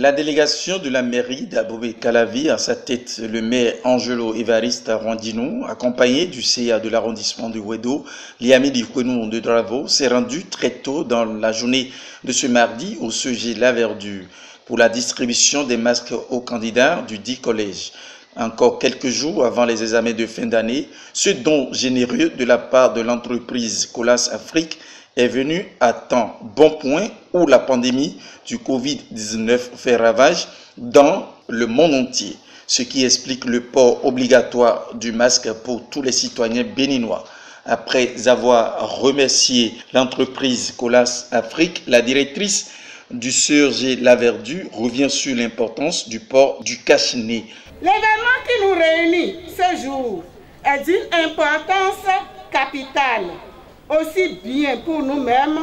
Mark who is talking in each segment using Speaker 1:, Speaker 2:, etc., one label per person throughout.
Speaker 1: La délégation de la mairie d'Abomey-Calavi, à sa tête le maire Angelo Évariste Rwandino, accompagné du CA de l'arrondissement de Wedo, Liami Dikwenou de Dravo, s'est rendu très tôt dans la journée de ce mardi au CG La Verdure pour la distribution des masques aux candidats du dit collège. Encore quelques jours avant les examens de fin d'année, ce don généreux de la part de l'entreprise Colas Afrique est venu à temps bon point où la pandémie du Covid-19 fait ravage dans le monde entier, ce qui explique le port obligatoire du masque pour tous les citoyens béninois. Après avoir remercié l'entreprise Colas Afrique, la directrice du CG La Verdure revient sur l'importance du port du cache-nez.
Speaker 2: L'événement qui nous réunit ce jour est d'une importance capitale, aussi bien pour nous-mêmes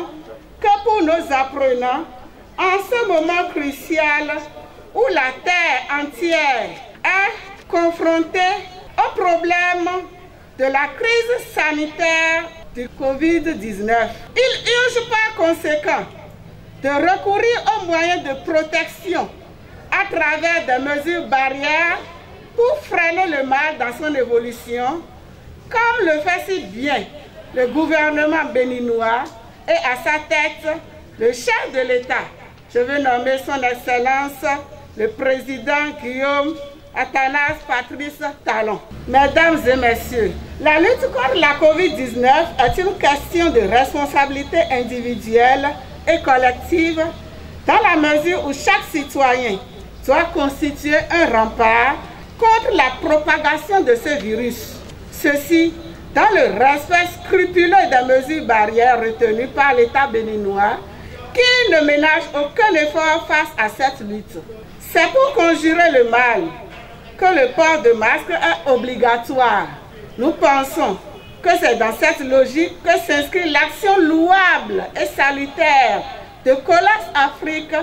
Speaker 2: que pour nos apprenants, en ce moment crucial où la terre entière est confrontée au problème de la crise sanitaire du Covid-19. Il urge par conséquent de recourir aux moyens de protection à travers des mesures barrières pour freiner le mal dans son évolution, comme le fait si bien le gouvernement béninois et à sa tête le chef de l'État. Je veux nommer son Excellence le président Guillaume Athanas Patrice Talon. Mesdames et messieurs, la lutte contre la Covid-19 est une question de responsabilité individuelle et collective dans la mesure où chaque citoyen doit constituer un rempart contre la propagation de ce virus. Ceci dans le respect scrupuleux des mesures barrières retenues par l'État béninois qui ne ménage aucun effort face à cette lutte. C'est pour conjurer le mal que le port de masque est obligatoire. Nous pensons que c'est dans cette logique que s'inscrit l'action louable et salutaire de Colas Afrique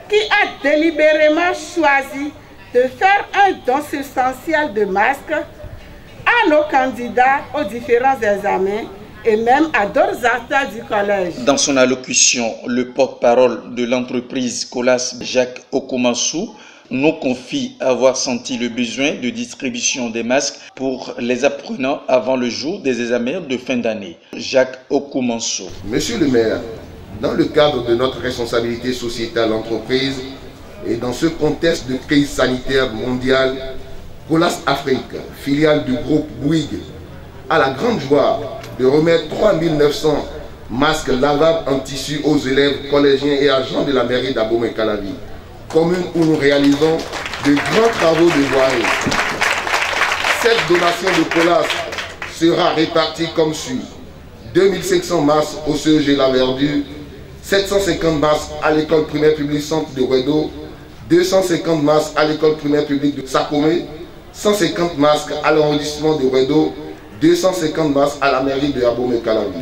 Speaker 2: qui a délibérément choisi de faire un don substantiel de masques à nos candidats aux différents examens et même à d'autres acteurs du collège.
Speaker 1: Dans son allocution, le porte-parole de l'entreprise Colas, Jacques Okomansou, nous confie avoir senti le besoin de distribution des masques pour les apprenants avant le jour des examens de fin d'année. Jacques Okomansou.
Speaker 3: Monsieur le maire, dans le cadre de notre responsabilité sociétale d'entreprise et dans ce contexte de crise sanitaire mondiale, Colas Afrique, filiale du groupe Bouygues, a la grande joie de remettre 3900 masques lavables en tissu aux élèves collégiens et agents de la mairie d'Abomey-Calavi, commune où nous réalisons de grands travaux de voirie. Cette donation de Colas sera répartie comme suit: 2500 masques au CEG La Verdure, 750 masques à l'école primaire publique centre de Wedo, 250 masques à l'école primaire publique de Sakomé, 150 masques à l'arrondissement de Wedo, 250 masques à la mairie de Abomey-Calavi.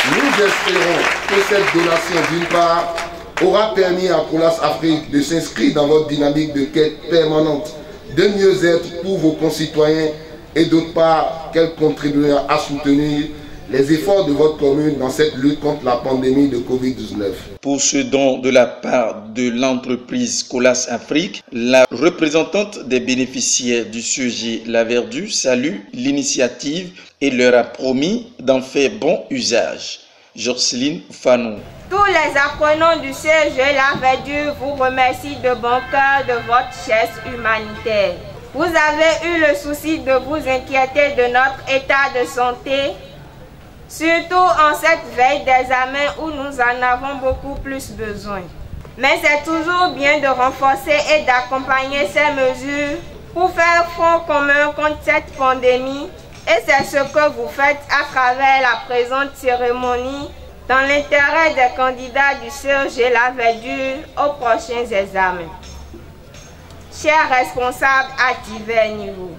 Speaker 3: Nous espérons que cette donation, d'une part, aura permis à Colas Afrique de s'inscrire dans votre dynamique de quête permanente de mieux-être pour vos concitoyens et d'autre part, qu'elle contribuera à soutenir les efforts de votre commune dans cette lutte contre la pandémie de Covid-19.
Speaker 1: Pour ce don de la part de l'entreprise Colas Afrique, la représentante des bénéficiaires du CG La Verdure salue l'initiative et leur a promis d'en faire bon usage. Jocelyne Fanon.
Speaker 4: Tous les apprenants du CG La Verdure vous remercient de bon cœur de votre geste humanitaire. Vous avez eu le souci de vous inquiéter de notre état de santé, surtout en cette veille d'examen où nous en avons beaucoup plus besoin. Mais c'est toujours bien de renforcer et d'accompagner ces mesures pour faire front commun contre cette pandémie. Et c'est ce que vous faites à travers la présente cérémonie dans l'intérêt des candidats du CG La Verdure aux prochains examens. Chers responsables à divers niveaux,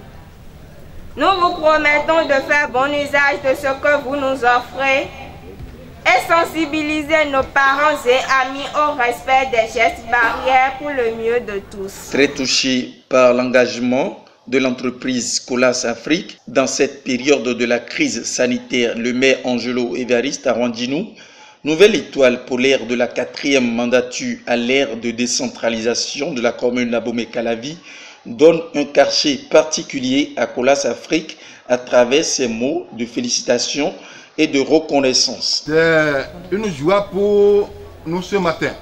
Speaker 4: nous vous promettons de faire bon usage de ce que vous nous offrez et sensibiliser nos parents et amis au respect des gestes barrières pour le mieux de tous.
Speaker 1: Très touché par l'engagement de l'entreprise Colas Afrique dans cette période de la crise sanitaire, le maire Angelo Évariste Rwandino Nouvelle étoile polaire de la 4e mandature à l'ère de décentralisation de la commune d'Abomey-Calavi donne un cachet particulier à Colas Afrique à travers ses mots de félicitations et de reconnaissance.
Speaker 5: C'est une joie pour nous ce matin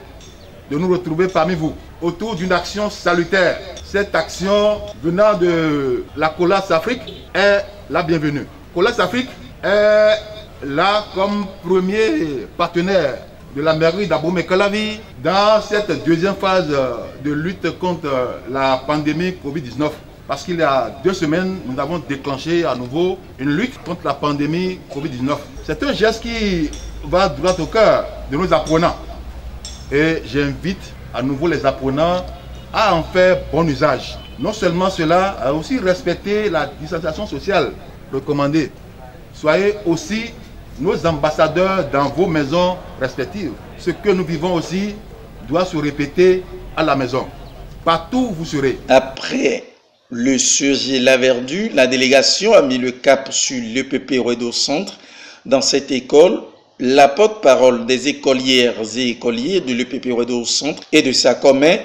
Speaker 5: de nous retrouver parmi vous autour d'une action salutaire. Cette action venant de la Colas Afrique est la bienvenue. Colas Afrique est là comme premier partenaire de la mairie d'Abomey-Calavi dans cette deuxième phase de lutte contre la pandémie Covid-19. Parce qu'il y a 2 semaines, nous avons déclenché à nouveau une lutte contre la pandémie Covid-19. C'est un geste qui va droit au cœur de nos apprenants. Et j'invite à nouveau les apprenants à en faire bon usage. Non seulement cela, à aussi respecter la distanciation sociale recommandée. Soyez aussi nos ambassadeurs dans vos maisons respectives. Ce que nous vivons aussi doit se répéter à la maison. Partout où vous serez.
Speaker 1: Après le Surgé Laverdu, la délégation a mis le cap sur l'EPP Wedo Centre. Dans cette école, la porte-parole des écolières et écoliers de l'EPP Wedo Centre et de sa commune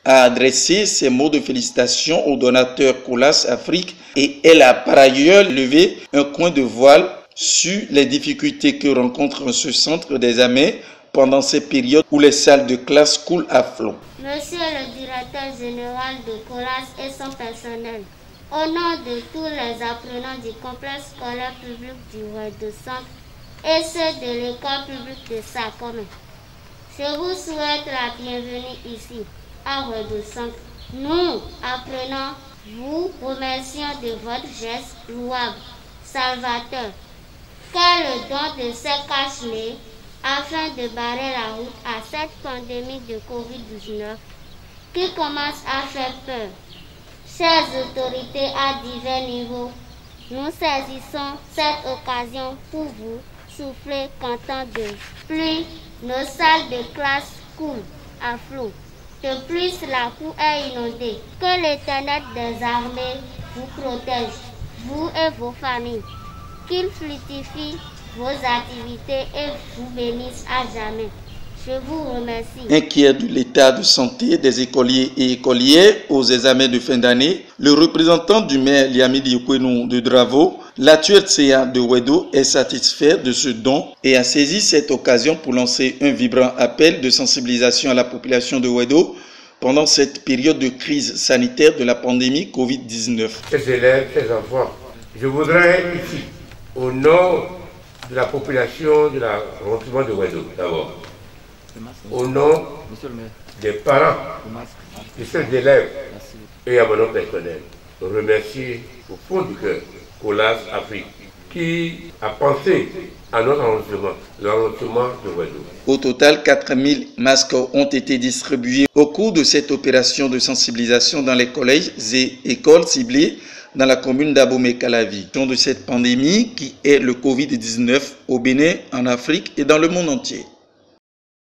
Speaker 1: a adressé ses mots de félicitations au donateur Colas Afrique et elle a par ailleurs levé un coin de voile sur les difficultés que rencontre ce centre d'examen pendant ces périodes où les salles de classe coulent à flot.
Speaker 6: Monsieur le directeur général de Colas et son personnel, au nom de tous les apprenants du complexe scolaire public du Wedo Centre et ceux de l'école publique de sa commune, je vous souhaite la bienvenue ici, à Wedo Centre. Nous, apprenants, vous remercions de votre geste louable, salvateur, qu'est le don de ces cache-nez afin de barrer la route à cette pandémie de Covid-19 qui commence à faire peur. Chères autorités à divers niveaux, nous saisissons cette occasion pour vous souffler qu'en temps de pluie, nos salles de classe coulent à flot. De plus, la cour est inondée. Que l'Éternel des armées vous protège, vous et vos familles. Qu'il fluidifie vos activités et vous bénisse à jamais. Je vous remercie.
Speaker 1: Inquiet de l'état de santé des écoliers et écolières aux examens de fin d'année, le représentant du maire Liamidi Ukwenou de Dravo, l'actuel CA de Wedo, est satisfait de ce don et a saisi cette occasion pour lancer un vibrant appel de sensibilisation à la population de Wedo pendant cette période de crise sanitaire de la pandémie Covid-19.
Speaker 7: Chers élèves, chers enfants, je voudrais ici, au nom de la population de l'arrondissement de Wedo, d'abord, au nom des parents, de ces élèves et à mon nom personnel, remercier au fond du cœur Colas Afrique qui a pensé à notre arrondissement, l'arrondissement de Wedo.
Speaker 1: Au total, 4000 masques ont été distribués au cours de cette opération de sensibilisation dans les collèges et écoles ciblées dans la commune d'Abomey-Calavi, de cette pandémie qui est le Covid-19 au Bénin, en Afrique et dans le monde entier.